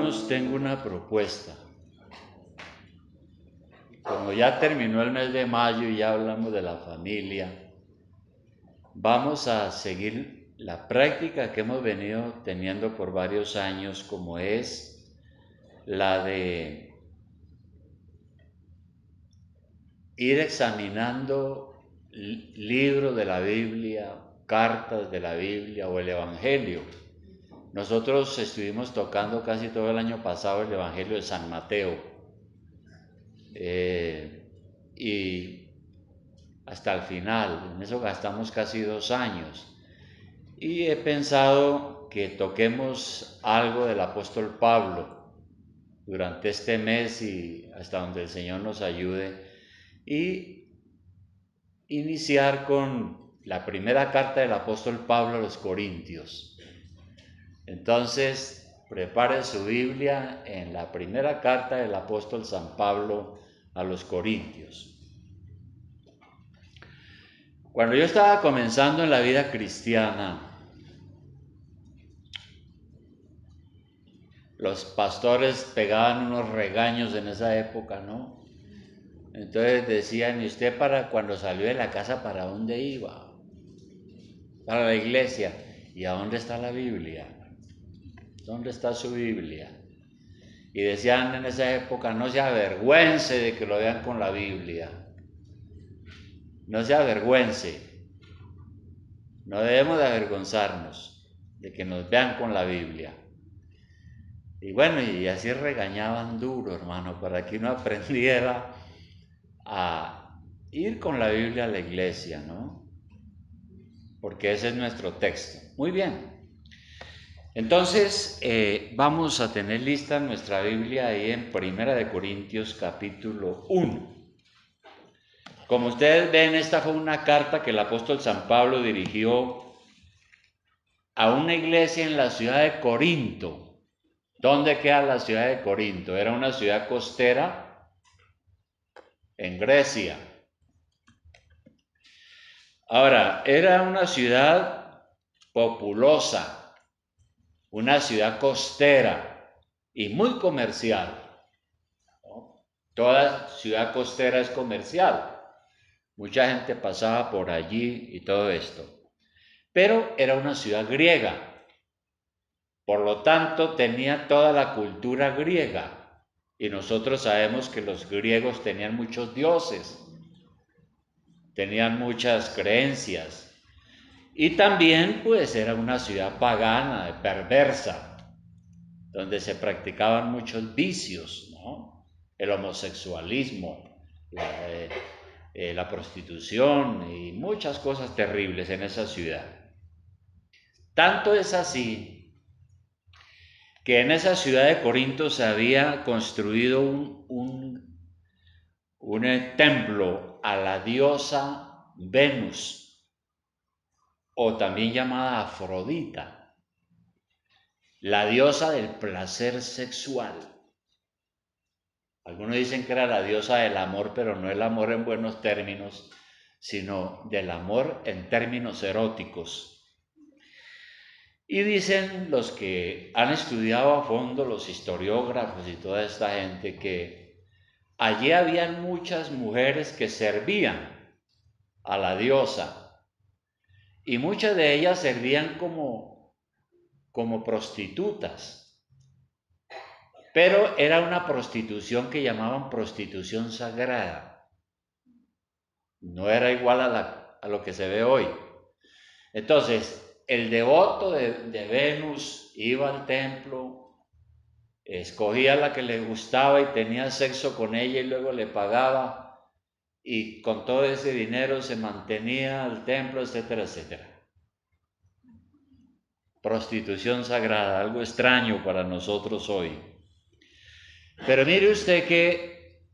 hermanos, tengo una propuesta. Como ya terminó el mes de mayo y ya hablamos de la familia, vamos a seguir la práctica que hemos venido teniendo por varios años, como es la de ir examinando libros de la Biblia, cartas de la Biblia o el Evangelio. Nosotros estuvimos tocando casi todo el año pasado el Evangelio de San Mateo y hasta el final, en eso gastamos casi 2 años. Y he pensado que toquemos algo del apóstol Pablo durante este mes y hasta donde el Señor nos ayude, y iniciar con la primera carta del apóstol Pablo a los Corintios. Entonces, prepare su Biblia en la primera carta del apóstol San Pablo a los Corintios. Cuando yo estaba comenzando en la vida cristiana, los pastores pegaban unos regaños en esa época, ¿no? Entonces decían, ¿y usted para cuando salió de la casa, para dónde iba? Para la iglesia. ¿Y a dónde está la Biblia? ¿Dónde está su Biblia? Y decían en esa época, no se avergüence de que lo vean con la Biblia. No se avergüence. No debemos de avergonzarnos de que nos vean con la Biblia. Y bueno, y así regañaban duro, hermano, para que uno aprendiera a ir con la Biblia a la iglesia, ¿no? Porque ese es nuestro texto. Muy bien. Entonces, vamos a tener lista nuestra Biblia ahí en 1 Corintios capítulo 1. Como ustedes ven, esta fue una carta que el apóstol San Pablo dirigió a una iglesia en la ciudad de Corinto. ¿Dónde queda la ciudad de Corinto? Era una ciudad costera en Grecia. Ahora, era una ciudad populosa, una ciudad costera y muy comercial, ¿no? Toda ciudad costera es comercial. Mucha gente pasaba por allí y todo esto. Pero era una ciudad griega. Por lo tanto, tenía toda la cultura griega. Y nosotros sabemos que los griegos tenían muchos dioses, tenían muchas creencias. Y también, pues, era una ciudad pagana, perversa, donde se practicaban muchos vicios, ¿no? El homosexualismo, la prostitución y muchas cosas terribles en esa ciudad. Tanto es así que en esa ciudad de Corinto se había construido un templo a la diosa Venus, o también llamada Afrodita, la diosa del placer sexual. Algunos dicen que era la diosa del amor, pero no el amor en buenos términos, sino del amor en términos eróticos. Y dicen los que han estudiado a fondo, los historiógrafos y toda esta gente, que allí habían muchas mujeres que servían a la diosa y muchas de ellas servían como prostitutas, pero era una prostitución que llamaban prostitución sagrada, no era igual a lo que se ve hoy. Entonces, el devoto de Venus iba al templo, escogía la que le gustaba y tenía sexo con ella y luego le pagaba, y con todo ese dinero se mantenía el templo, etcétera, etcétera. Prostitución sagrada, algo extraño para nosotros hoy. Pero mire usted que,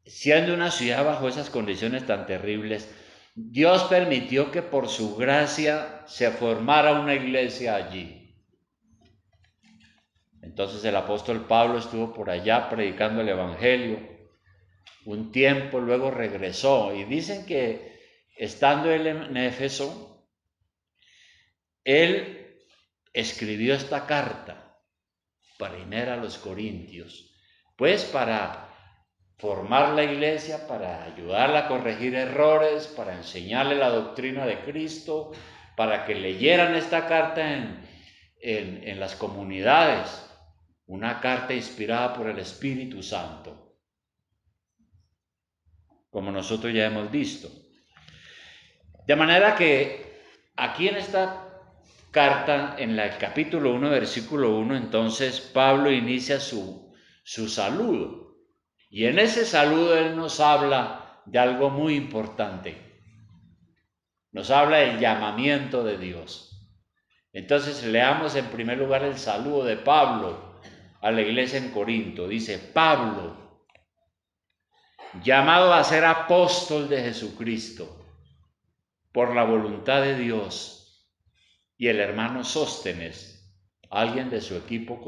siendo una ciudad bajo esas condiciones tan terribles, Dios permitió que por su gracia se formara una iglesia allí. Entonces el apóstol Pablo estuvo por allá predicando el evangelio un tiempo, luego regresó, y dicen que estando él en Éfeso, él escribió esta carta Primera a los Corintios, pues para formar la iglesia, para ayudarla a corregir errores, para enseñarle la doctrina de Cristo, para que leyeran esta carta en las comunidades, una carta inspirada por el Espíritu Santo, como nosotros ya hemos visto. De manera que aquí en esta carta, en el capítulo 1, versículo 1, entonces Pablo inicia su saludo. Y en ese saludo él nos habla de algo muy importante. Nos habla del llamamiento de Dios. Entonces leamos en primer lugar el saludo de Pablo a la iglesia en Corinto. Dice: Pablo, llamado a ser apóstol de Jesucristo por la voluntad de Dios, y el hermano Sóstenes, alguien de su equipo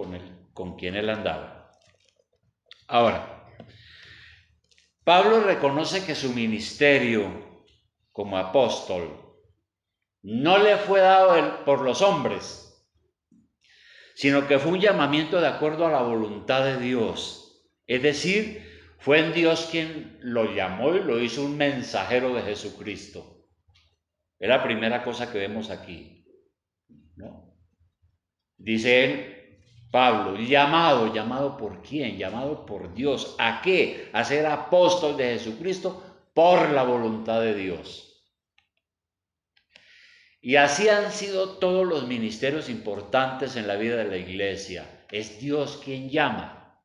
con quien él andaba. Ahora, Pablo reconoce que su ministerio como apóstol no le fue dado por los hombres, sino que fue un llamamiento de acuerdo a la voluntad de Dios. Es decir, fue en Dios quien lo llamó y lo hizo un mensajero de Jesucristo. Es la primera cosa que vemos aquí, ¿no? Dice él, Pablo, ¿llamado por quién? Llamado por Dios. ¿A qué? A ser apóstol de Jesucristo por la voluntad de Dios. Y así han sido todos los ministerios importantes en la vida de la iglesia. Es Dios quien llama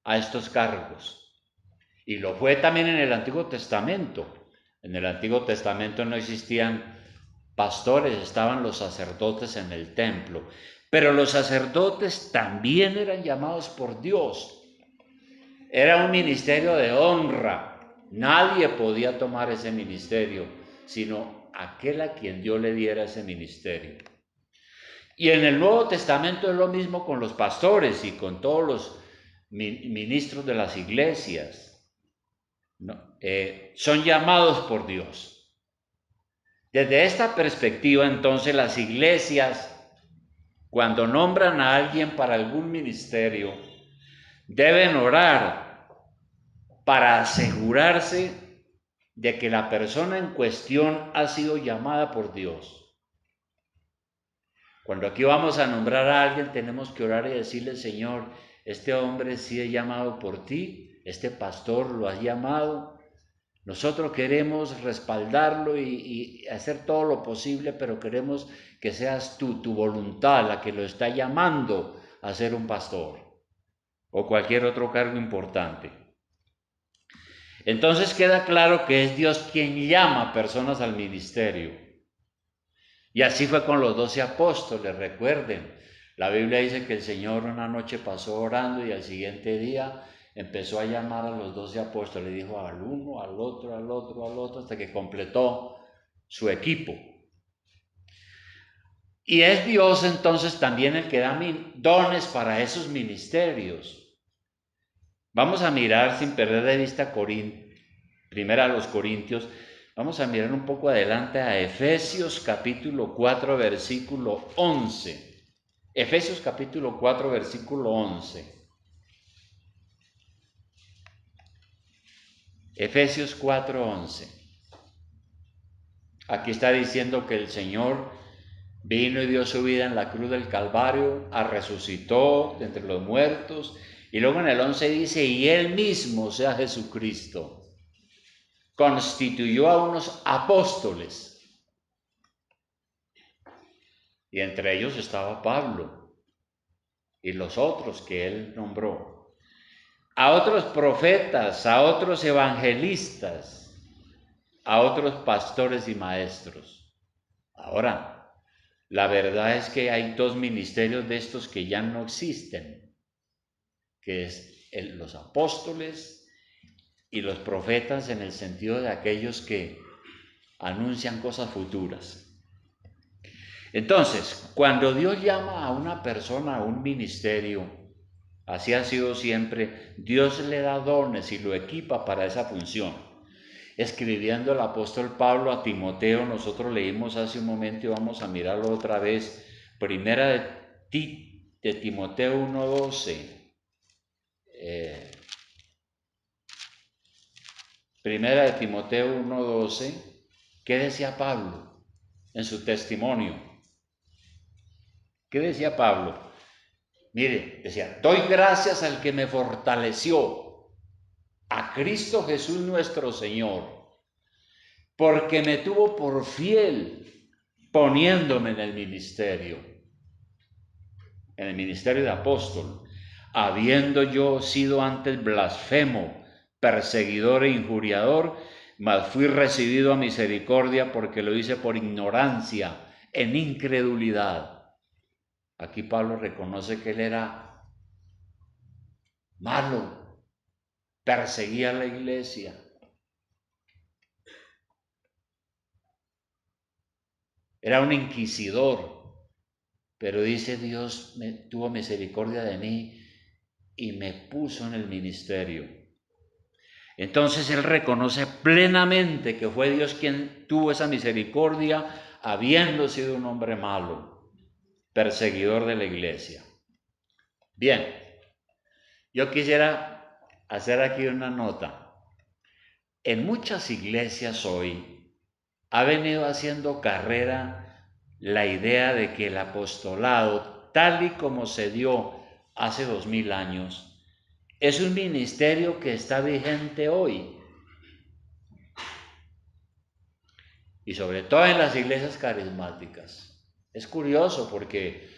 a estos cargos. Y lo fue también en el Antiguo Testamento. En el Antiguo Testamento no existían pastores, estaban los sacerdotes en el templo. Pero los sacerdotes también eran llamados por Dios. Era un ministerio de honra. Nadie podía tomar ese ministerio, sino aquel a quien Dios le diera ese ministerio. Y en el Nuevo Testamento es lo mismo con los pastores y con todos los ministros de las iglesias. ¿No? Son llamados por Dios. Desde esta perspectiva, entonces, las iglesias, cuando nombran a alguien para algún ministerio, deben orar para asegurarse de que la persona en cuestión ha sido llamada por Dios. Cuando aquí vamos a nombrar a alguien, tenemos que orar y decirle: Señor, este hombre sí es llamado por ti, este pastor lo has llamado. Nosotros queremos respaldarlo y hacer todo lo posible, pero queremos que seas tú, tu voluntad, la que lo está llamando a ser un pastor o cualquier otro cargo importante. Entonces queda claro que es Dios quien llama a personas al ministerio. Y así fue con los 12 apóstoles, recuerden. La Biblia dice que el Señor una noche pasó orando y al siguiente día empezó a llamar a los 12 apóstoles. Le dijo al uno, al otro, al otro, al otro, hasta que completó su equipo. Y es Dios entonces también el que da dones para esos ministerios. Vamos a mirar, sin perder de vista primero a los Corintios, vamos a mirar un poco adelante a Efesios capítulo 4, versículo 11. Efesios capítulo 4, versículo 11. Efesios 4, 11. Aquí está diciendo que el Señor vino y dio su vida en la cruz del Calvario, resucitó de entre los muertos, y luego en el 11 dice: y Él mismo, o sea Jesucristo, constituyó a unos apóstoles. Y entre ellos estaba Pablo y los otros que él nombró. A otros profetas, a otros evangelistas, a otros pastores y maestros. Ahora, la verdad es que hay dos ministerios de estos que ya no existen, que es los apóstoles y los profetas, en el sentido de aquellos que anuncian cosas futuras. Entonces, cuando Dios llama a una persona a un ministerio, así ha sido siempre, Dios le da dones y lo equipa para esa función. Escribiendo el apóstol Pablo a Timoteo, nosotros leímos hace un momento y vamos a mirarlo otra vez, primera de de Timoteo 1:12. Primera de Timoteo 1:12. ¿Qué decía Pablo en su testimonio? ¿Qué decía Pablo? Mire, decía, doy gracias al que me fortaleció, a Cristo Jesús nuestro Señor, porque me tuvo por fiel poniéndome en el ministerio de apóstol, habiendo yo sido antes blasfemo, perseguidor e injuriador, mas fui recibido a misericordia porque lo hice por ignorancia, en incredulidad. Aquí Pablo reconoce que él era malo, perseguía a la iglesia. Era un inquisidor, pero dice Dios tuvo misericordia de mí y me puso en el ministerio. Entonces él reconoce plenamente que fue Dios quien tuvo esa misericordia, habiendo sido un hombre malo, perseguidor de la iglesia. Bien, yo quisiera hacer aquí una nota. En muchas iglesias hoy ha venido haciendo carrera la idea de que el apostolado, tal y como se dio hace 2000 años, es un ministerio que está vigente hoy. Y sobre todo en las iglesias carismáticas. Es curioso porque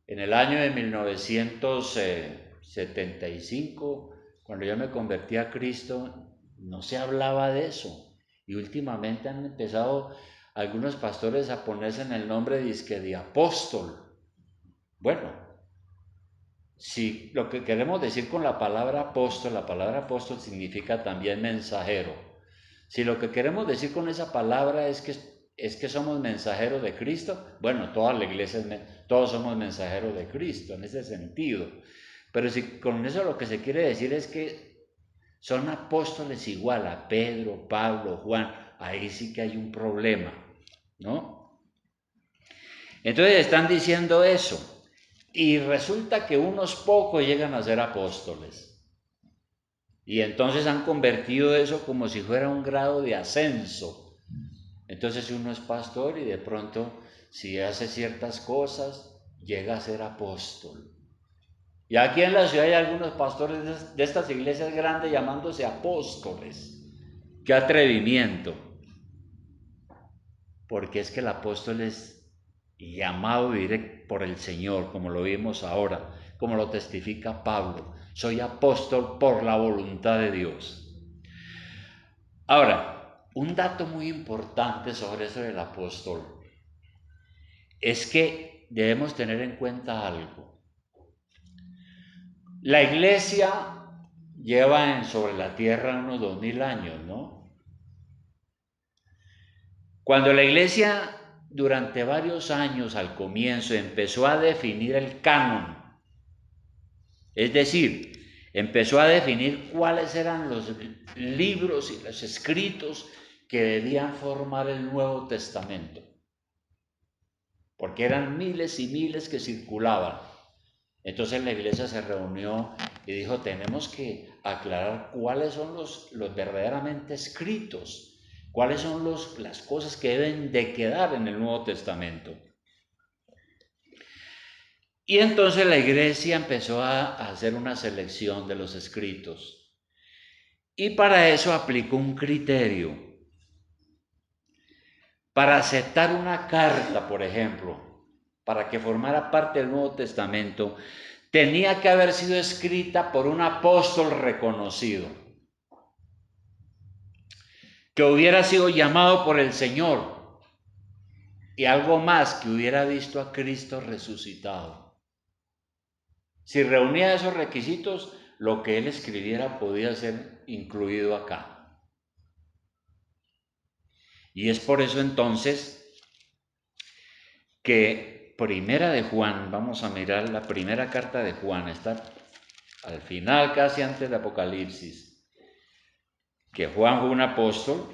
en el año de 1975, cuando yo me convertí a Cristo, no se hablaba de eso. Y últimamente han empezado algunos pastores a ponerse en el nombre de apóstol. Bueno, si lo que queremos decir con la palabra apóstol significa también mensajero. Si lo que queremos decir con esa palabra es que somos mensajeros de Cristo, bueno, toda la iglesia, todos somos mensajeros de Cristo en ese sentido. Pero si con eso lo que se quiere decir es que son apóstoles igual a Pedro, Pablo, Juan, ahí sí que hay un problema, ¿no? Entonces están diciendo eso. Y resulta que unos pocos llegan a ser apóstoles. Y entonces han convertido eso como si fuera un grado de ascenso. Entonces uno es pastor y de pronto, si hace ciertas cosas, llega a ser apóstol. Y aquí en la ciudad hay algunos pastores de estas iglesias grandes llamándose apóstoles. ¡Qué atrevimiento! Porque es que el apóstol es llamado directo por el Señor, como lo vimos ahora, como lo testifica Pablo. Soy apóstol por la voluntad de Dios. Ahora, un dato muy importante sobre eso del apóstol es que debemos tener en cuenta algo. La iglesia lleva sobre la tierra unos 2000 años, ¿no? Cuando la iglesia durante varios años al comienzo empezó a definir el canon, es decir, empezó a definir cuáles eran los libros y los escritos que debían formar el Nuevo Testamento, porque eran miles y miles que circulaban. Entonces la iglesia se reunió y dijo, tenemos que aclarar cuáles son los verdaderamente escritos, cuáles son las cosas que deben de quedar en el Nuevo Testamento. Y entonces la iglesia empezó a hacer una selección de los escritos. Y para eso aplicó un criterio. Para aceptar una carta, por ejemplo, para que formara parte del Nuevo Testamento, tenía que haber sido escrita por un apóstol reconocido, que hubiera sido llamado por el Señor y algo más, que hubiera visto a Cristo resucitado. Si reunía esos requisitos, lo que él escribiera podía ser incluido acá. Y es por eso entonces que Primera de Juan, vamos a mirar la primera carta de Juan, está al final, casi antes de Apocalipsis, que Juan fue un apóstol.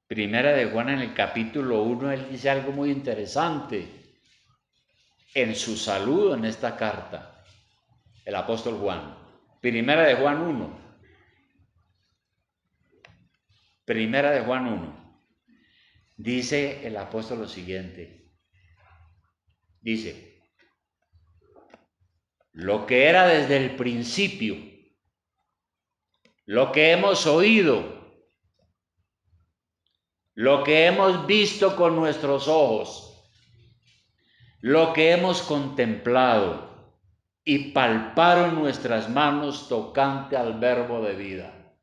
Primera de Juan en el capítulo 1, él dice algo muy interesante. en su saludo en esta carta, el apóstol Juan. Primera de Juan 1. Primera de Juan 1. Dice el apóstol lo siguiente. Dice, lo que era desde el principio, lo que hemos oído, lo que hemos visto con nuestros ojos, lo que hemos contemplado y palparon nuestras manos tocante al verbo de vida,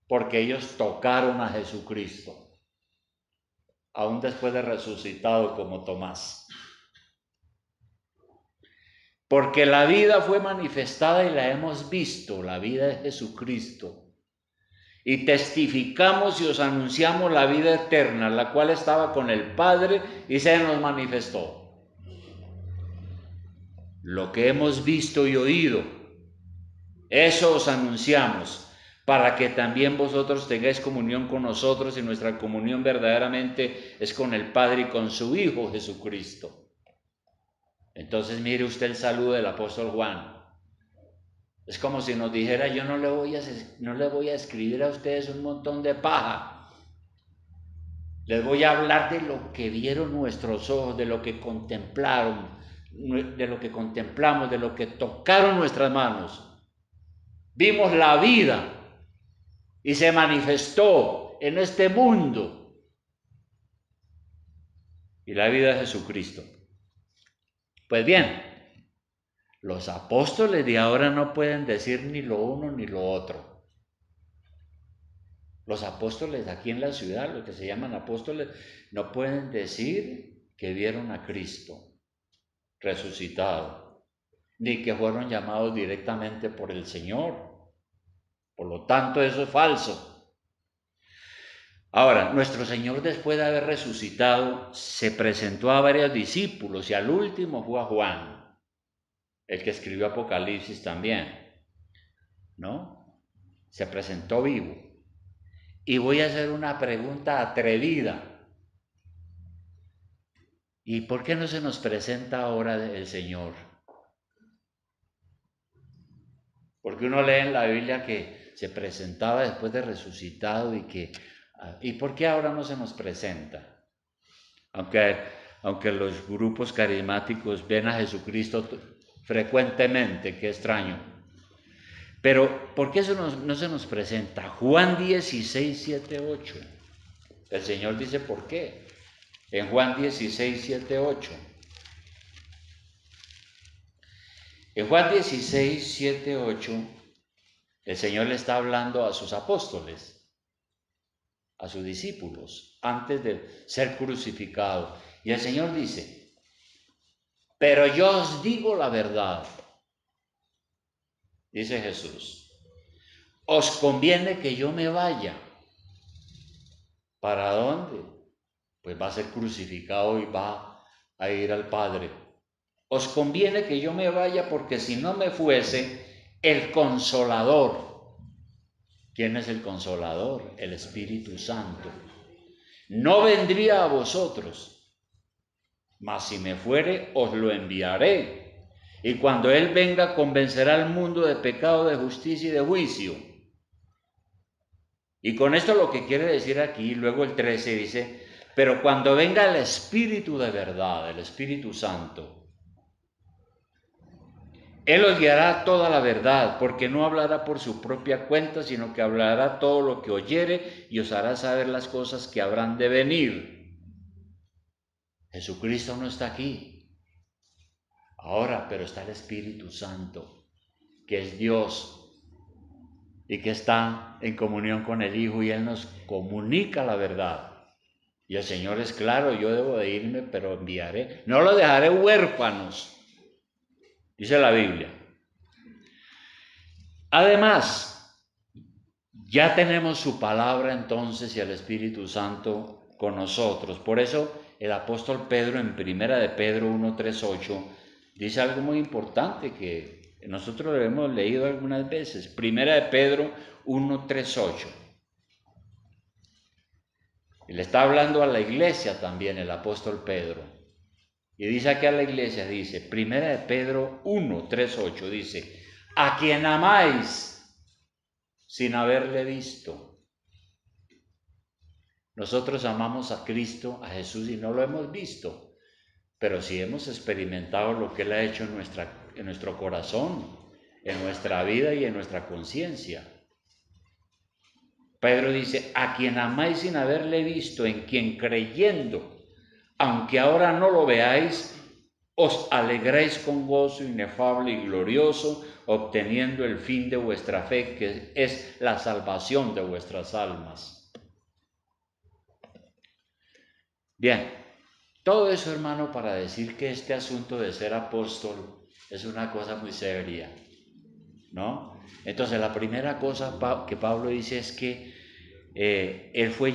porque ellos tocaron a Jesucristo, aún después de resucitado como Tomás. Porque la vida fue manifestada y la hemos visto, la vida de Jesucristo. Y testificamos y os anunciamos la vida eterna, la cual estaba con el Padre y se nos manifestó. Lo que hemos visto y oído, eso os anunciamos, para que también vosotros tengáis comunión con nosotros, y nuestra comunión verdaderamente es con el Padre y con su Hijo Jesucristo. Entonces mire usted el saludo del apóstol Juan. Es como si nos dijera, yo no le voy a escribir a ustedes un montón de paja. Les voy a hablar de lo que vieron nuestros ojos, de lo que contemplaron, de lo que contemplamos, de lo que tocaron nuestras manos. Vimos la vida y se manifestó en este mundo. Y la vida de Jesucristo. Pues bien, los apóstoles de ahora no pueden decir ni lo uno ni lo otro. Los apóstoles aquí en la ciudad, los que se llaman apóstoles, no pueden decir que vieron a Cristo resucitado, ni que fueron llamados directamente por el Señor. Por lo tanto, eso es falso. Ahora, nuestro Señor, después de haber resucitado, se presentó a varios discípulos y al último fue a Juan, el que escribió Apocalipsis también, ¿no? Se presentó vivo. Y voy a hacer una pregunta atrevida. ¿Y por qué no se nos presenta ahora el Señor? Porque uno lee en la Biblia que se presentaba después de resucitado ¿y por qué ahora no se nos presenta? Aunque los grupos carismáticos ven a Jesucristo frecuentemente, qué extraño. Pero, ¿por qué eso no se nos presenta? Juan 16, 7, 8. El Señor dice por qué. En Juan 16, 7, 8. En Juan 16, 7, 8, el Señor le está hablando a sus apóstoles, a sus discípulos, antes de ser crucificado. Y el Señor dice, pero yo os digo la verdad, dice Jesús, os conviene que yo me vaya. ¿Para dónde? Pues va a ser crucificado y va a ir al Padre. Os conviene que yo me vaya, porque si no me fuese, el Consolador. ¿Quién es el Consolador? El Espíritu Santo. No vendría a vosotros, mas si me fuere, os lo enviaré. Y cuando Él venga, convencerá al mundo de pecado, de justicia y de juicio. Y con esto lo que quiere decir aquí, luego el 13 dice, pero cuando venga el Espíritu de verdad, el Espíritu Santo, Él os guiará toda la verdad, porque no hablará por su propia cuenta, sino que hablará todo lo que oyere y os hará saber las cosas que habrán de venir. Jesucristo no está aquí ahora, pero está el Espíritu Santo, que es Dios y que está en comunión con el Hijo, y Él nos comunica la verdad. Y el Señor es claro, yo debo de irme, pero enviaré. No los dejaré huérfanos, dice la Biblia. Además, ya tenemos su palabra entonces y el Espíritu Santo con nosotros. Por eso el apóstol Pedro en Primera de Pedro 1, 3, 8 dice algo muy importante que nosotros lo hemos leído algunas veces. Primera de Pedro 1, 3, 8. Y le está hablando a la iglesia también el apóstol Pedro. Y dice aquí a la iglesia, dice, primera de Pedro 1, 3, 8, dice, a quien amáis sin haberle visto. Nosotros amamos a Cristo, a Jesús, y no lo hemos visto, pero sí hemos experimentado lo que Él ha hecho en nuestro corazón, en nuestra vida y en nuestra conciencia. Pedro dice, a quien amáis sin haberle visto, en quien creyendo, aunque ahora no lo veáis, os alegráis con gozo inefable y glorioso, obteniendo el fin de vuestra fe, que es la salvación de vuestras almas. Bien, todo eso, hermano, para decir que este asunto de ser apóstol es una cosa muy seria, ¿no? Entonces, la primera cosa que Pablo dice es que él fue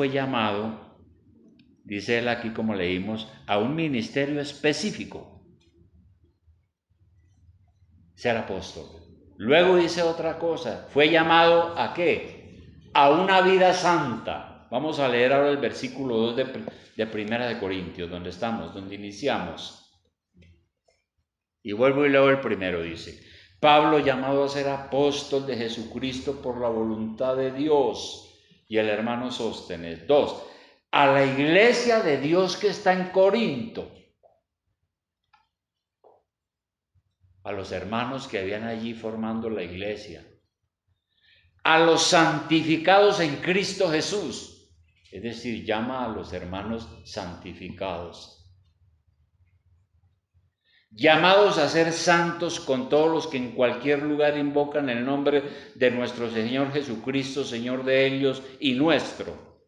llamado, dice él aquí como leímos, a un ministerio específico, ser apóstol. Luego dice otra cosa, fue llamado ¿a qué? A una vida santa. Vamos a leer ahora el versículo 2 de Primera de Corintios, donde estamos, donde iniciamos. Y vuelvo y leo el primero, dice, Pablo llamado a ser apóstol de Jesucristo por la voluntad de Dios. Y el hermano Sóstenes. 2, a la iglesia de Dios que está en Corinto, a los hermanos que habían allí formando la iglesia, a los santificados en Cristo Jesús, es decir, llama a los hermanos santificados, llamados a ser santos con todos los que en cualquier lugar invocan el nombre de nuestro Señor Jesucristo, Señor de ellos y nuestro.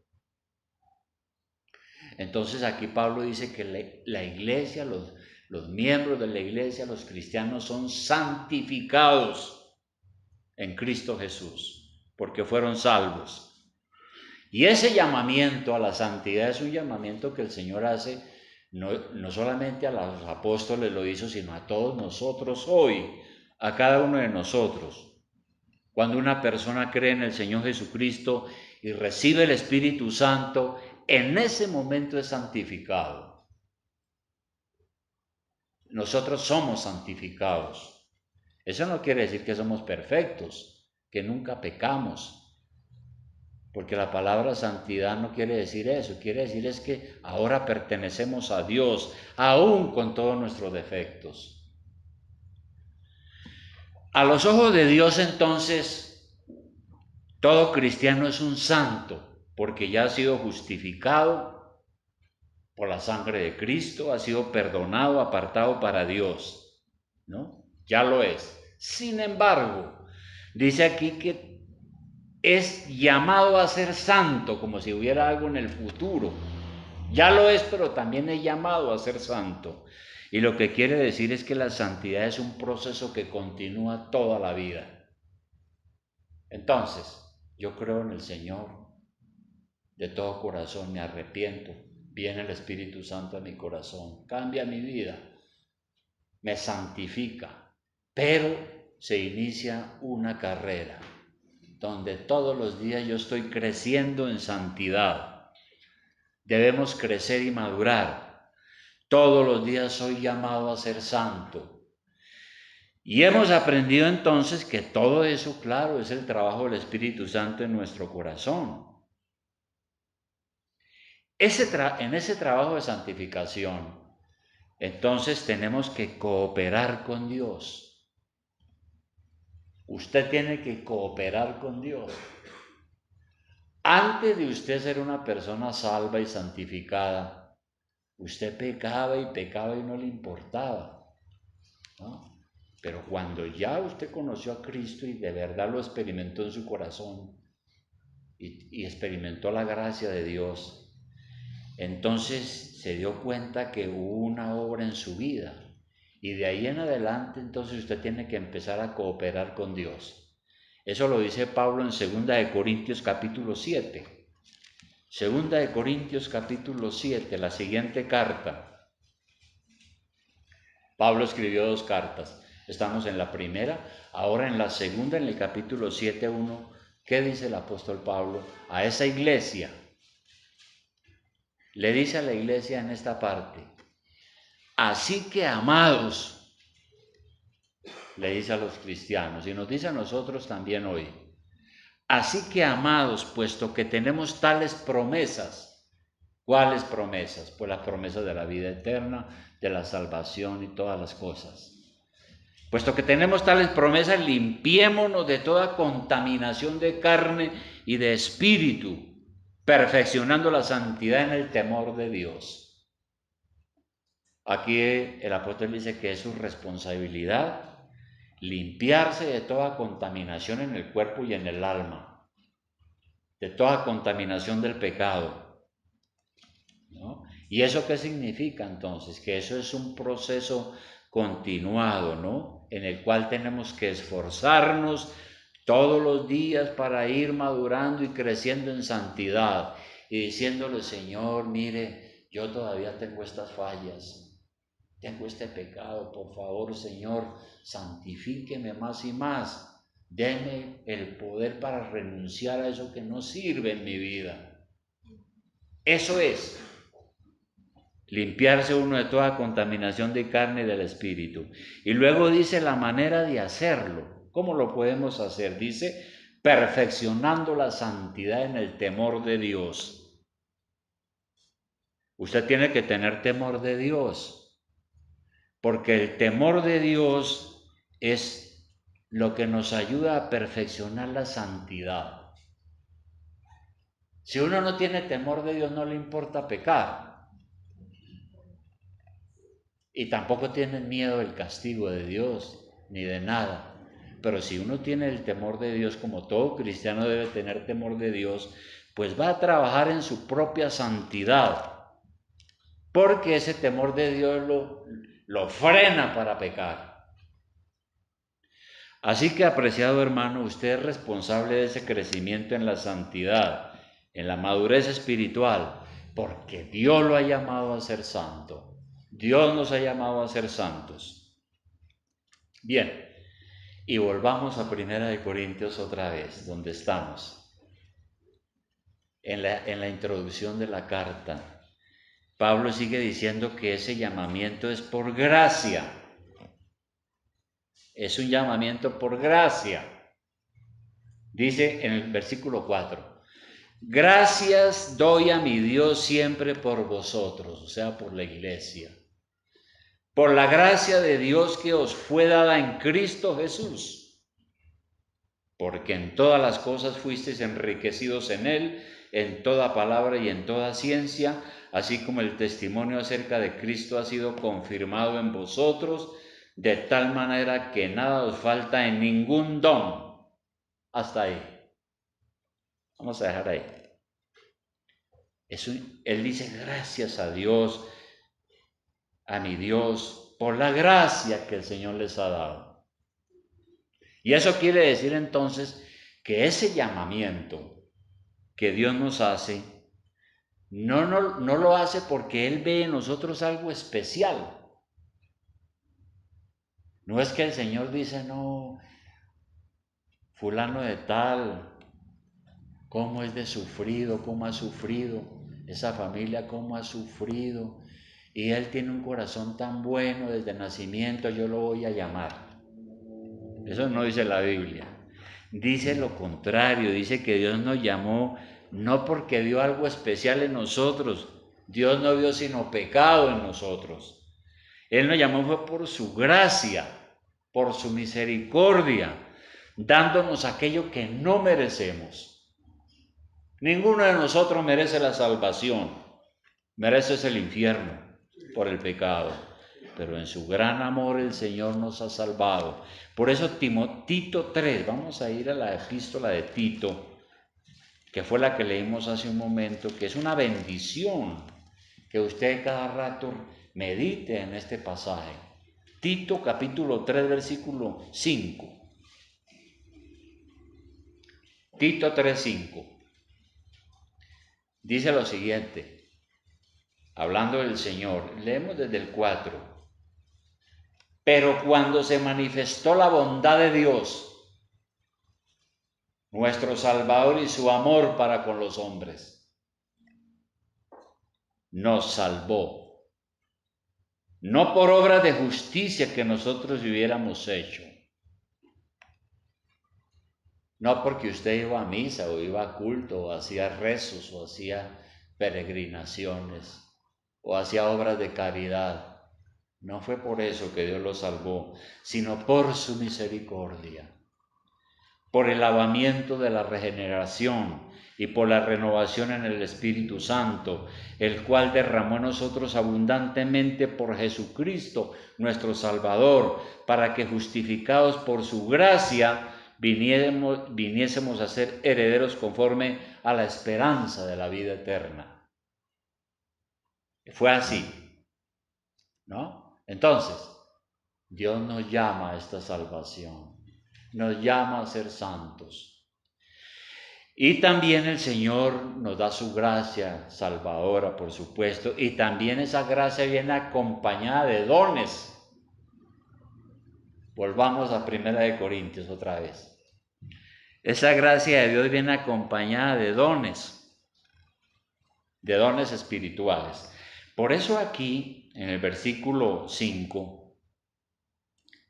Entonces aquí Pablo dice que la iglesia, los miembros de la iglesia, los cristianos son santificados en Cristo Jesús, porque fueron salvos. Y ese llamamiento a la santidad es un llamamiento que el Señor hace, no solamente a los apóstoles lo hizo, sino a todos nosotros hoy, a cada uno de nosotros. Cuando una persona cree en el Señor Jesucristo y recibe el Espíritu Santo, en ese momento es santificado. Nosotros somos santificados. Eso no quiere decir que somos perfectos, que nunca pecamos, porque la palabra santidad no quiere decir eso, quiere decir es que ahora pertenecemos a Dios, aún con todos nuestros defectos. A los ojos de Dios, entonces, todo cristiano es un santo, porque ya ha sido justificado por la sangre de Cristo, ha sido perdonado, apartado para Dios, ¿no? Ya lo es. Sin embargo, dice aquí que es llamado a ser santo, como si hubiera algo en el futuro. Ya lo es, pero también es llamado a ser santo. Y lo que quiere decir es que la santidad es un proceso que continúa toda la vida. Entonces, yo creo en el Señor de todo corazón, me arrepiento, viene el Espíritu Santo a mi corazón, cambia mi vida, me santifica, pero se inicia una carrera donde todos los días yo estoy creciendo en santidad. Debemos crecer y madurar. Todos los días soy llamado a ser santo. Y hemos aprendido entonces que todo eso, claro, es el trabajo del Espíritu Santo en nuestro corazón. En ese trabajo de santificación, entonces tenemos que cooperar con Dios. Usted tiene que cooperar con Dios. Antes de usted ser una persona salva y santificada, usted pecaba y no le importaba, ¿no? Pero cuando ya usted conoció a Cristo y de verdad lo experimentó en su corazón y experimentó la gracia de Dios, entonces se dio cuenta que hubo una obra en su vida y de ahí en adelante entonces usted tiene que empezar a cooperar con Dios. Eso lo dice Pablo en 2 de Corintios capítulo 7. 2 de Corintios capítulo 7, la siguiente carta. Pablo escribió 2 cartas. Estamos en la primera, ahora en la segunda, en el capítulo 7:1. ¿Qué dice el apóstol Pablo a esa iglesia? Le dice a la iglesia en esta parte, Así que, amados, le dice a los cristianos y nos dice a nosotros también hoy, así que, amados, puesto que tenemos tales promesas, ¿cuáles promesas? Pues las promesas de la vida eterna, de la salvación y todas las cosas. Puesto que tenemos tales promesas, limpiémonos de toda contaminación de carne y de espíritu, perfeccionando la santidad en el temor de Dios. Aquí el apóstol dice que es su responsabilidad limpiarse de toda contaminación en el cuerpo y en el alma, de toda contaminación del pecado, ¿no? ¿Y eso qué significa entonces? Que eso es un proceso continuado, ¿no? En el cual tenemos que esforzarnos todos los días para ir madurando y creciendo en santidad y diciéndole, Señor, mire, yo todavía tengo estas fallas, tengo este pecado, por favor, Señor, santifíqueme más y más. Deme el poder para renunciar a eso que no sirve en mi vida. Eso es limpiarse uno de toda contaminación de carne y del espíritu. Y luego dice la manera de hacerlo. ¿Cómo lo podemos hacer? Dice, perfeccionando la santidad en el temor de Dios. Usted tiene que tener temor de Dios, porque el temor de Dios es lo que nos ayuda a perfeccionar la santidad. Si uno no tiene temor de Dios, no le importa pecar. Y tampoco tiene miedo del castigo de Dios, ni de nada. Pero si uno tiene el temor de Dios, como todo cristiano debe tener temor de Dios, pues va a trabajar en su propia santidad, porque ese temor de Dios lo frena para pecar. Así que, apreciado hermano, usted es responsable de ese crecimiento en la santidad, en la madurez espiritual, porque Dios lo ha llamado a ser santo. Dios nos ha llamado a ser santos. Bien, y volvamos a 1 Corintios otra vez, donde estamos. En la introducción de la carta, Pablo sigue diciendo que ese llamamiento es por gracia. Es un llamamiento por gracia. Dice en el versículo 4, gracias doy a mi Dios siempre por vosotros, o sea, por la iglesia, por la gracia de Dios que os fue dada en Cristo Jesús, porque en todas las cosas fuisteis enriquecidos en Él, en toda palabra y en toda ciencia, así como el testimonio acerca de Cristo ha sido confirmado en vosotros, de tal manera que nada os falta en ningún don. Hasta ahí. Vamos a dejar ahí. Él dice, gracias a Dios, a mi Dios, por la gracia que el Señor les ha dado. Y eso quiere decir entonces que ese llamamiento que Dios nos hace, no lo hace porque Él ve en nosotros algo especial. No es que el Señor dice, no, fulano de tal, cómo es de sufrido, cómo ha sufrido, esa familia cómo ha sufrido, y él tiene un corazón tan bueno desde nacimiento, yo lo voy a llamar. Eso no dice la Biblia. Dice lo contrario, dice que Dios nos llamó no porque vio algo especial en nosotros, Dios no vio sino pecado en nosotros. Él nos llamó fue por su gracia, por su misericordia, dándonos aquello que no merecemos. Ninguno de nosotros merece la salvación, mereces el infierno por el pecado, pero en su gran amor el Señor nos ha salvado. Por eso Tito 3, vamos a ir a la epístola de Tito, que fue la que leímos hace un momento, que es una bendición que usted cada rato medite en este pasaje. Tito capítulo 3, versículo 5. Tito 3, 5. Dice lo siguiente, hablando del Señor, leemos desde el 4. Pero cuando se manifestó la bondad de Dios, nuestro Salvador, y su amor para con los hombres, nos salvó no por obras de justicia que nosotros hubiéramos hecho, no porque usted iba a misa o iba a culto o hacía rezos o hacía peregrinaciones o hacía obras de caridad. No fue por eso que Dios lo salvó, sino por su misericordia, por el lavamiento de la regeneración y por la renovación en el Espíritu Santo, el cual derramó en nosotros abundantemente por Jesucristo, nuestro Salvador, para que justificados por su gracia viniésemos a ser herederos conforme a la esperanza de la vida eterna. Fue así, ¿no? Entonces, Dios nos llama a esta salvación, nos llama a ser santos. Y también el Señor nos da su gracia salvadora, por supuesto, y también esa gracia viene acompañada de dones. Volvamos a 1 Corintios otra vez. Esa gracia de Dios viene acompañada de dones espirituales. Por eso aquí, en el versículo 5,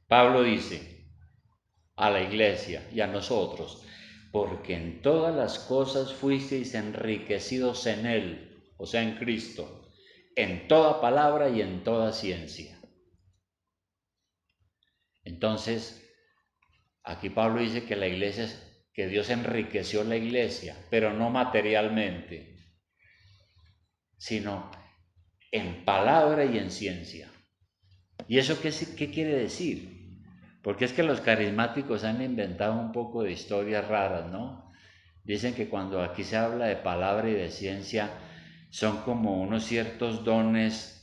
Pablo dice a la iglesia y a nosotros: porque en todas las cosas fuisteis enriquecidos en Él, o sea, en Cristo, en toda palabra y en toda ciencia. Entonces, aquí Pablo dice que la iglesia, que Dios enriqueció la iglesia, pero no materialmente, sino en palabra y en ciencia. ¿Y eso qué quiere decir? Porque es que los carismáticos han inventado un poco de historias raras, ¿no? Dicen que cuando aquí se habla de palabra y de ciencia, son como unos ciertos dones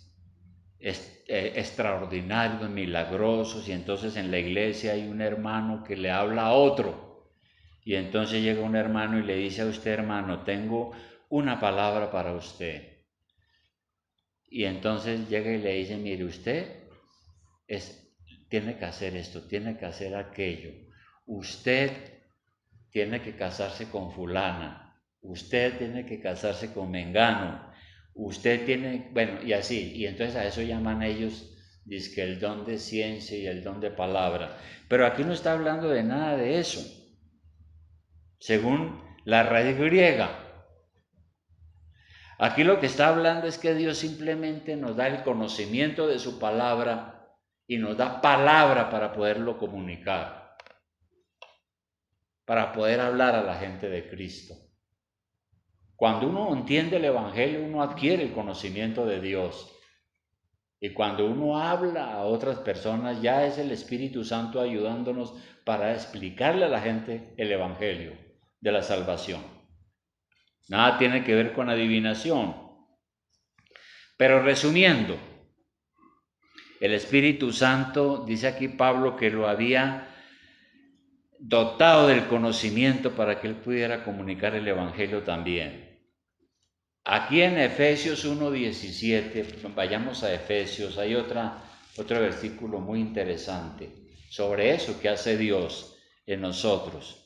extraordinarios, milagrosos, y entonces en la iglesia hay un hermano que le habla a otro, y entonces llega un hermano y le dice a usted: hermano, tengo una palabra para usted. Y entonces llega y le dice: mire, usted tiene que hacer esto, tiene que hacer aquello, usted tiene que casarse con fulana, usted tiene que casarse con mengano, usted tiene, bueno, y así, y entonces a eso llaman ellos, dizque el don de ciencia y el don de palabra. Pero aquí no está hablando de nada de eso, según la raíz griega. Aquí lo que está hablando es que Dios simplemente nos da el conocimiento de su palabra y nos da palabra para poderlo comunicar, para poder hablar a la gente de Cristo. Cuando uno entiende el Evangelio, uno adquiere el conocimiento de Dios. Y cuando uno habla a otras personas, ya es el Espíritu Santo ayudándonos para explicarle a la gente el Evangelio de la salvación. Nada tiene que ver con adivinación. Pero resumiendo, el Espíritu Santo, dice aquí Pablo, que lo había dotado del conocimiento para que él pudiera comunicar el Evangelio también. Aquí en Efesios 1:17, vayamos a Efesios, hay otro versículo muy interesante sobre eso que hace Dios en nosotros.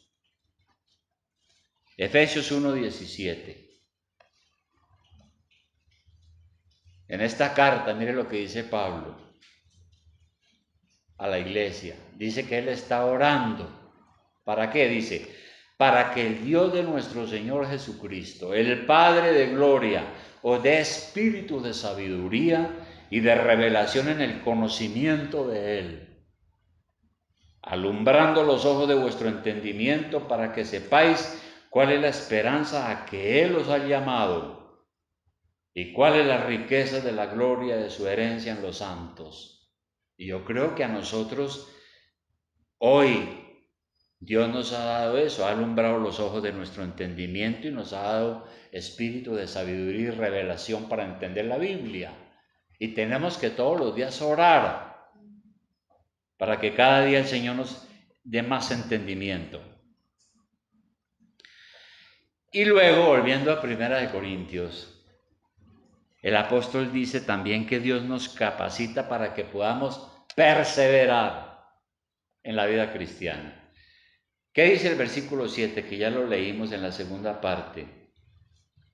Efesios 1:17. En esta carta, mire lo que dice Pablo a la iglesia. Dice que él está orando. ¿Para qué? Dice: para que el Dios de nuestro Señor Jesucristo, el Padre de gloria, os dé espíritu de sabiduría y de revelación en el conocimiento de Él, alumbrando los ojos de vuestro entendimiento, para que sepáis cuál es la esperanza a que Él os ha llamado y cuál es la riqueza de la gloria de su herencia en los santos. Y yo creo que a nosotros hoy Dios nos ha dado eso, ha alumbrado los ojos de nuestro entendimiento y nos ha dado espíritu de sabiduría y revelación para entender la Biblia. Y tenemos que todos los días orar para que cada día el Señor nos dé más entendimiento. Y luego, volviendo a 1 Corintios, el apóstol dice también que Dios nos capacita para que podamos perseverar en la vida cristiana. ¿Qué dice el versículo 7, que ya lo leímos en la segunda parte?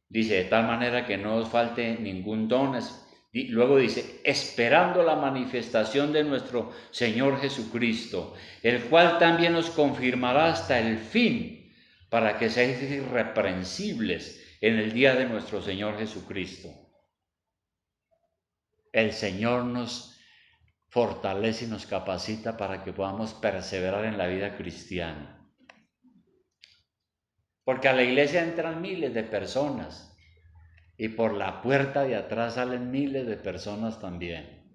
Dice: de tal manera que no os falte ningún don, Y luego dice, esperando la manifestación de nuestro Señor Jesucristo, el cual también nos confirmará hasta el fin, para que seáis irreprensibles en el día de nuestro Señor Jesucristo. El Señor nos fortalece y nos capacita para que podamos perseverar en la vida cristiana. Porque a la iglesia entran miles de personas y por la puerta de atrás salen miles de personas también.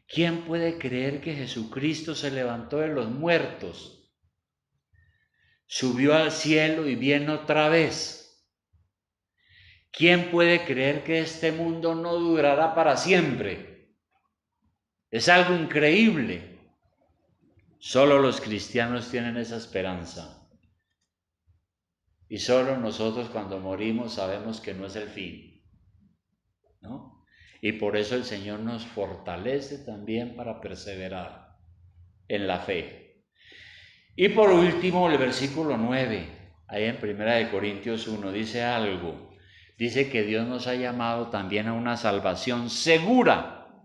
¿Quién puede creer que Jesucristo se levantó de los muertos, subió al cielo y viene otra vez? ¿Quién puede creer que este mundo no durará para siempre? Es algo increíble. Solo los cristianos tienen esa esperanza. Y solo nosotros cuando morimos sabemos que no es el fin, ¿no? Y por eso el Señor nos fortalece también para perseverar en la fe. Y por último, el versículo 9, ahí en 1 Corintios 1, dice algo. Dice que Dios nos ha llamado también a una salvación segura.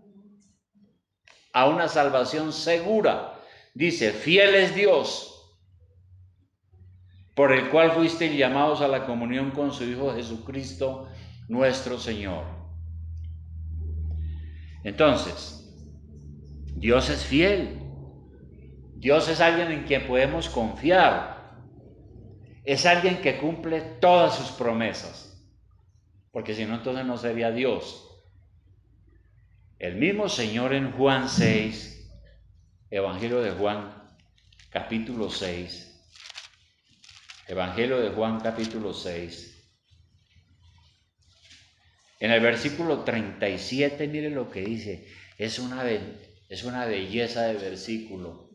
A una salvación segura. Dice, fiel es Dios, por el cual fuisteis llamados a la comunión con su Hijo Jesucristo, nuestro Señor. Entonces, Dios es fiel. Dios es alguien en quien podemos confiar. Es alguien que cumple todas sus promesas. Porque si no, entonces no sería Dios. El mismo Señor en Juan 6, Evangelio de Juan, capítulo 6. Evangelio de Juan, capítulo 6. En el versículo 37, mire lo que dice. Es una belleza de versículo.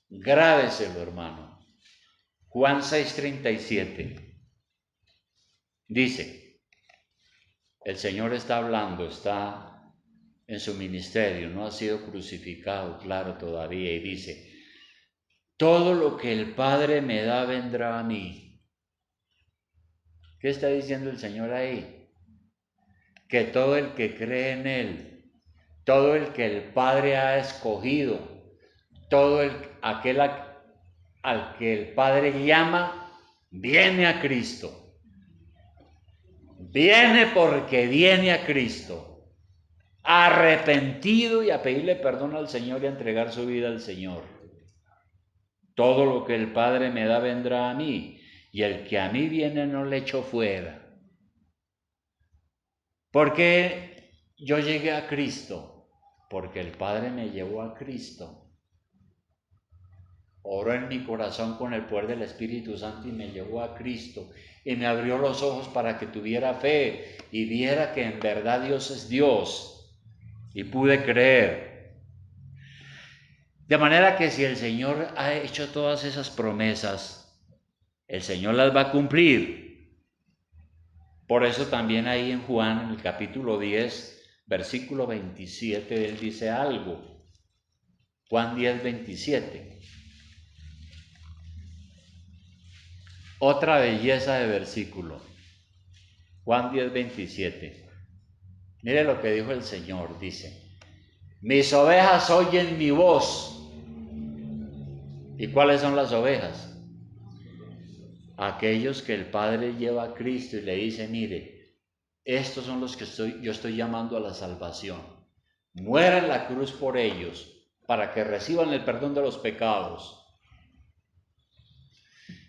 Grábeselo, hermano. Juan 6:37. Dice, el Señor está hablando, está en su ministerio, no ha sido crucificado, claro, todavía, y dice, todo lo que el Padre me da vendrá a mí. ¿Qué está diciendo el Señor ahí? Que todo el que cree en Él, todo el que el Padre ha escogido, todo aquel al que el Padre llama, viene a Cristo. Viene porque viene a Cristo, arrepentido y a pedirle perdón al Señor y a entregar su vida al Señor. Todo lo que el Padre me da vendrá a mí, y el que a mí viene no le echo fuera. ¿Por qué yo llegué a Cristo? Porque el Padre me llevó a Cristo. Oró en mi corazón con el poder del Espíritu Santo y me llevó a Cristo. Y me abrió los ojos para que tuviera fe y viera que en verdad Dios es Dios. Y pude creer. De manera que si el Señor ha hecho todas esas promesas, el Señor las va a cumplir. Por eso también ahí en Juan, en el capítulo 10, versículo 27, él dice algo. Juan 10, 27. Otra belleza de versículo. Juan 10, 27. Mire lo que dijo el Señor, dice, mis ovejas oyen mi voz. ¿Y cuáles son las ovejas? Aquellos que el Padre lleva a Cristo y le dice, mire, estos son los que yo estoy llamando a la salvación. Muera en la cruz por ellos, para que reciban el perdón de los pecados.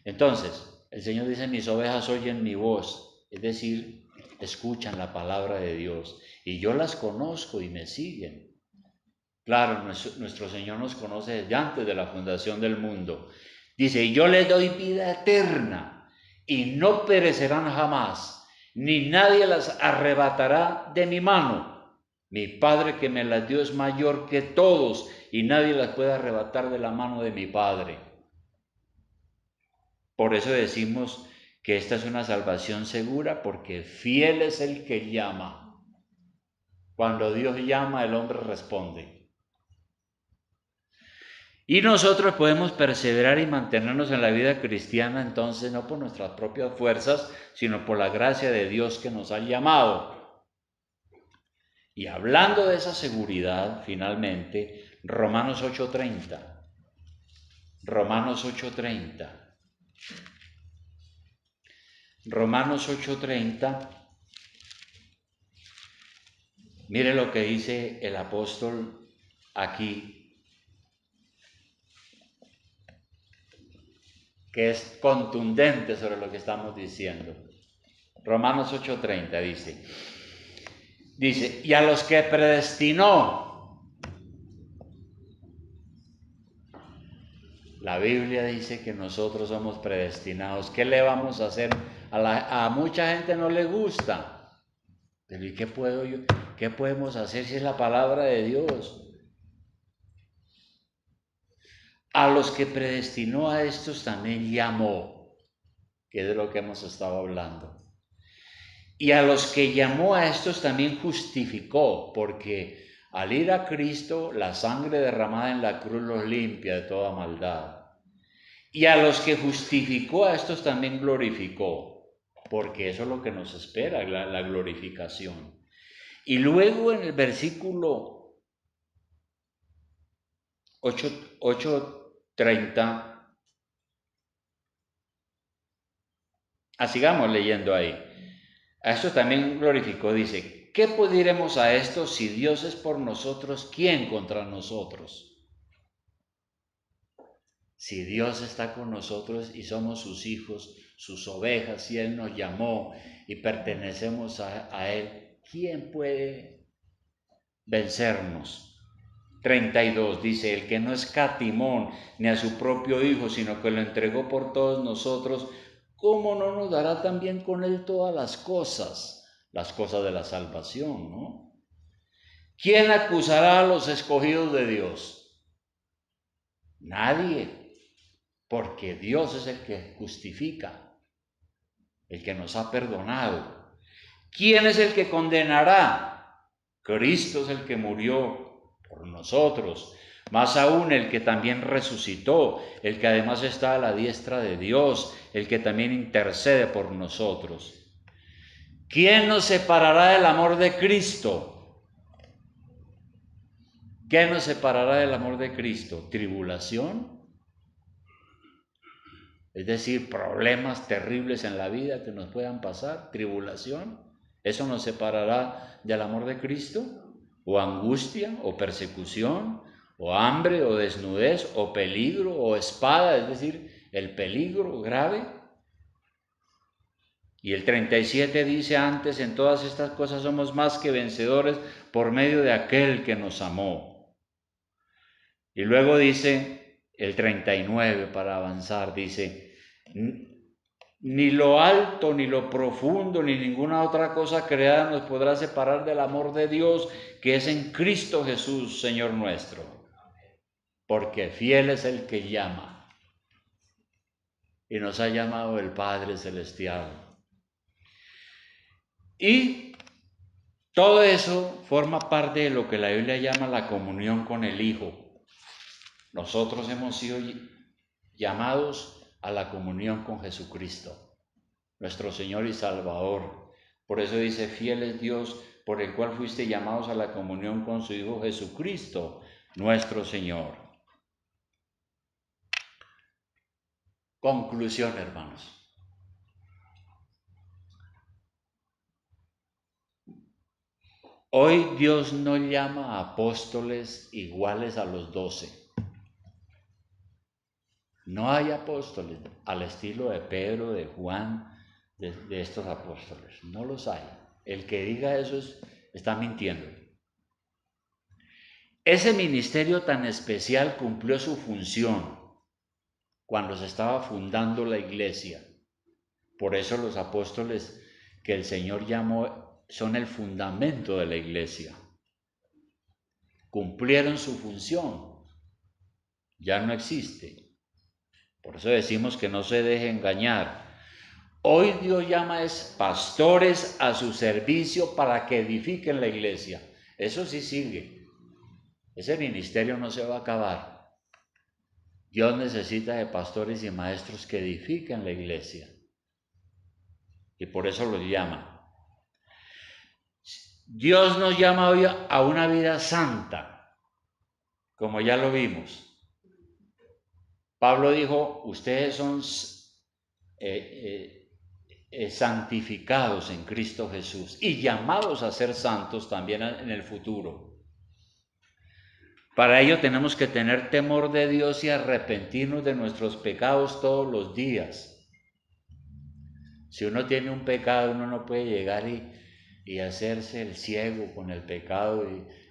Entonces, el Señor dice, mis ovejas oyen mi voz, es decir, escuchan la palabra de Dios, y yo las conozco y me siguen. Claro, nuestro Señor nos conoce desde antes de la fundación del mundo. Dice, y yo les doy vida eterna, y no perecerán jamás, ni nadie las arrebatará de mi mano. Mi Padre que me las dio es mayor que todos, y nadie las puede arrebatar de la mano de mi Padre. Por eso decimos que esta es una salvación segura, porque fiel es el que llama. Cuando Dios llama, el hombre responde. Y nosotros podemos perseverar y mantenernos en la vida cristiana, entonces, no por nuestras propias fuerzas, sino por la gracia de Dios que nos ha llamado. Y hablando de esa seguridad, finalmente, Romanos 8:30. Romanos 8:30. Romanos 8:30. Mire lo que dice el apóstol aquí, que es contundente sobre lo que estamos diciendo. Romanos 8:30 dice, y a los que predestinó, la Biblia dice que nosotros somos predestinados. ¿Qué le vamos a hacer? A mucha gente no le gusta. Pero ¿y qué podemos hacer si es la palabra de Dios? A los que predestinó, a estos también llamó, que es de lo que hemos estado hablando. Y a los que llamó, a estos también justificó, porque al ir a Cristo, la sangre derramada en la cruz los limpia de toda maldad. Y a los que justificó, a estos también glorificó, porque eso es lo que nos espera, la glorificación. Y luego en el versículo 8:30, sigamos leyendo ahí. A esto también glorificó, dice, ¿qué pues diremos a esto? Si Dios es por nosotros, ¿quién contra nosotros? Si Dios está con nosotros y somos sus hijos, sus ovejas, y Él nos llamó y pertenecemos a Él, ¿quién puede vencernos? 32 dice, el que no escatimó ni a su propio Hijo, sino que lo entregó por todos nosotros, ¿cómo no nos dará también con Él todas las cosas de la salvación, ¿no? ¿Quién acusará a los escogidos de Dios? Nadie, porque Dios es el que justifica, el que nos ha perdonado. ¿Quién es el que condenará? Cristo es el que murió por nosotros, más aún el que también resucitó, el que además está a la diestra de Dios, el que también intercede por nosotros. ¿Quién nos separará del amor de Cristo? ¿Qué nos separará del amor de Cristo? ¿Tribulación? Es decir, problemas terribles en la vida que nos puedan pasar, tribulación. ¿Eso nos separará del amor de Cristo? ¿O angustia, o persecución, o hambre, o desnudez, o peligro, o espada? Es decir, el peligro grave. Y el 37 dice antes, en todas estas cosas somos más que vencedores por medio de aquel que nos amó. Y luego dice el 39 para avanzar, dice, ni lo alto, ni lo profundo, ni ninguna otra cosa creada nos podrá separar del amor de Dios que es en Cristo Jesús, Señor nuestro. Porque fiel es el que llama. Y nos ha llamado el Padre Celestial. Y todo eso forma parte de lo que la Biblia llama la comunión con el Hijo. Nosotros hemos sido llamados a la comunión con Jesucristo, nuestro Señor y Salvador. Por eso dice, fiel es Dios, por el cual fuiste llamados a la comunión con su Hijo Jesucristo, nuestro Señor. Conclusión, hermanos. Hoy Dios no llama a apóstoles iguales a los 12. No hay apóstoles al estilo de Pedro, de Juan, de estos apóstoles. No los hay. El que diga eso está mintiendo. Ese ministerio tan especial cumplió su función cuando se estaba fundando la iglesia. Por eso los apóstoles que el Señor llamó son el fundamento de la iglesia. Cumplieron su función. Ya no existe. Por eso decimos que no se deje engañar. Hoy Dios llama es pastores a su servicio para que edifiquen la iglesia. Eso sí sigue. Ese ministerio no se va a acabar. Dios necesita de pastores y maestros que edifiquen la iglesia. Y por eso los llama. Dios nos llama hoy a una vida santa, como ya lo vimos. Pablo dijo, ustedes son santificados en Cristo Jesús y llamados a ser santos también en el futuro. Para ello tenemos que tener temor de Dios y arrepentirnos de nuestros pecados todos los días. Si uno tiene un pecado, uno no puede llegar y hacerse el ciego con el pecado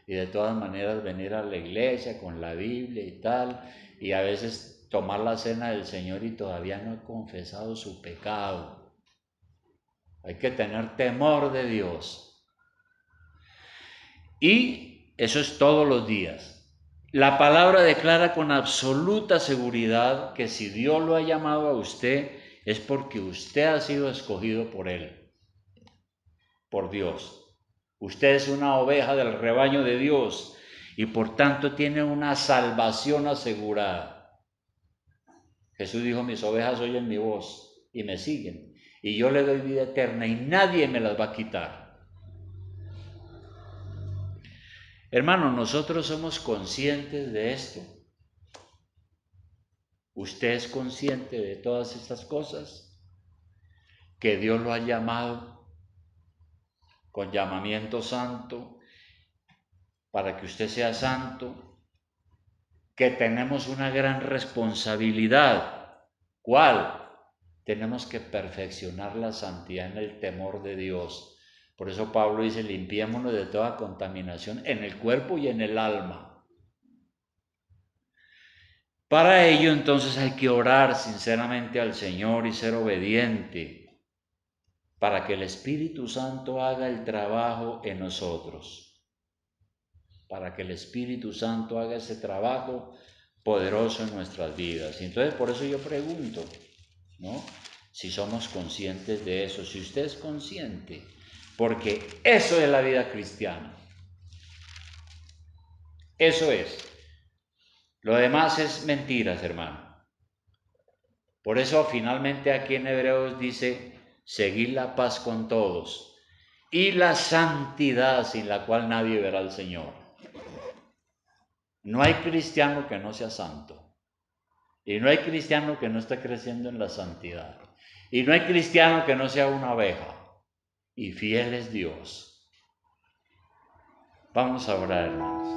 y de todas maneras venir a la iglesia con la Biblia y tal, y a veces tomar la cena del Señor y todavía no ha confesado su pecado. Hay que tener temor de Dios. Y eso es todos los días. La palabra declara con absoluta seguridad que si Dios lo ha llamado a usted, es porque usted ha sido escogido por Él, por Dios. Usted es una oveja del rebaño de Dios y por tanto tiene una salvación asegurada. Jesús dijo, mis ovejas oyen mi voz y me siguen, y yo le doy vida eterna y nadie me las va a quitar. Hermano, nosotros somos conscientes de esto. ¿Usted es consciente de todas estas cosas? Que Dios lo ha llamado con llamamiento santo para que usted sea santo, que tenemos una gran responsabilidad. ¿Cuál? Tenemos que perfeccionar la santidad en el temor de Dios. Por eso Pablo dice, limpiémonos de toda contaminación en el cuerpo y en el alma. Para ello entonces hay que orar sinceramente al Señor y ser obediente para que el Espíritu Santo haga el trabajo en nosotros. Para que el Espíritu Santo haga ese trabajo poderoso en nuestras vidas. Y entonces por eso yo pregunto, ¿no? Si somos conscientes de eso, si usted es consciente, porque eso es la vida cristiana. Eso es. Lo demás es mentiras, hermano. Por eso finalmente aquí en Hebreos dice, seguid la paz con todos y la santidad sin la cual nadie verá al Señor. No hay cristiano que no sea santo. Y no hay cristiano que no esté creciendo en la santidad. Y no hay cristiano que no sea una oveja. Y fiel es Dios. Vamos a orar, hermanos.